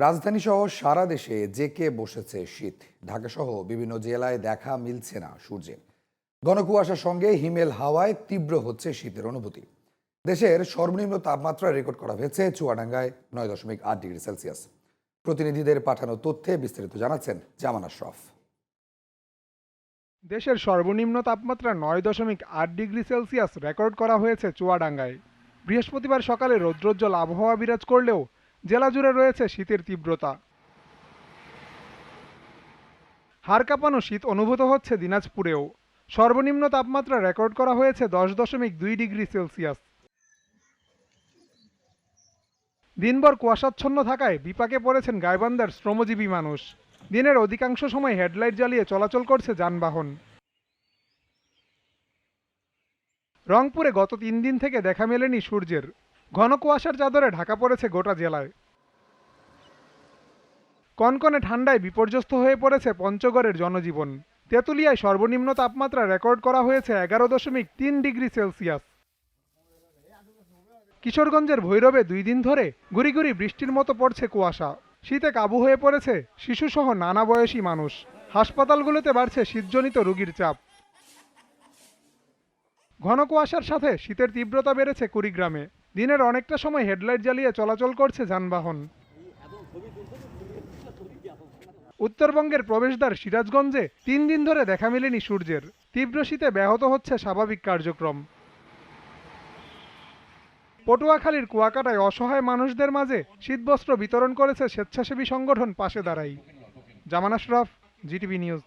রাজধানীসহ সারা দেশে জেঁকে বসেছে শীত। ঢাকাসহ বিভিন্ন জেলায় দেখা মিলছে না সূর্যের। ঘন কুয়াশার সঙ্গে হিমেল হাওয়ায় তীব্র হচ্ছে শীতের অনুভূতি। দেশের সর্বনিম্ন তাপমাত্রা রেকর্ড করা হয়েছে চুয়াডাঙ্গায় 9.8 ডিগ্রি সেলসিয়াস। প্রতিনিধিদের পাঠানো তথ্যে বিস্তারিত জানাচ্ছেন জামান আশরাফ। দেশের সর্বনিম্ন তাপমাত্রা 9.8 ডিগ্রি সেলসিয়াস রেকর্ড করা হয়েছে চুয়াডাঙ্গায়। বৃহস্পতিবার সকালে রৌদ্রোজ্জ্বল আবহাওয়া বিরাজ করলেও জেলা জুড়ে রয়েছে শীতের তীব্রতা। হাড় কাঁপানো শীত অনুভূত হচ্ছে দিনাজপুরেও। সর্বনিম্ন তাপমাত্রা রেকর্ড করা হয়েছে 10.2 ডিগ্রি সেলসিয়াস। দিনভর কুয়াশাচ্ছন্ন থাকায় বিপাকে পড়েছেন গাইবান্ধার শ্রমজীবী মানুষ। দিনের অধিকাংশ সময় হেডলাইট জ্বালিয়ে চলাচল করছে যানবাহন। রংপুরে গত 3 দিন থেকে দেখা মেলেনি সূর্যের। ঘন কুয়াশার চাদরে ঢাকা পড়েছে গোটা জেলায়। কনকনে ঠান্ডায় বিপর্যস্ত হয়ে পড়েছে পঞ্চগড়ের জনজীবন। তেঁতুলিয়ায় সর্বনিম্ন তাপমাত্রা রেকর্ড করা হয়েছে 11.3 ডিগ্রি সেলসিয়াস। কিশোরগঞ্জের ভৈরবে 2 দিন ধরে গুড়ি গুড়ি বৃষ্টির মতো পড়ছে কুয়াশা। শীতে কাবু হয়ে পড়েছে শিশুসহ নানা বয়সী মানুষ। হাসপাতালগুলোতে বাড়ছে শীতজনিত রোগীর চাপ। ঘন কুয়াশার সাথে শীতের তীব্রতা বেড়েছে কুড়িগ্রামে। দিনের অনেকটা সময় হেডলাইট জ্বালিয়ে চলাচল করছে যানবাহন। উত্তরবঙ্গের প্রবেশদ্বার সিরাজগঞ্জে 3 দিন ধরে দেখা মেলেনি সূর্যের। তীব্র শীতে ব্যাহত হচ্ছে স্বাভাবিক কার্যক্রম। পটুয়াখালীর কুয়াকাটায় অসহায় মানুষদের মাঝে শীতবস্ত্র বিতরণ করেছে স্বেচ্ছাসেবী সংগঠন পাশে দাঁড়াই। জামান আশরাফ, জিটিভি নিউজ।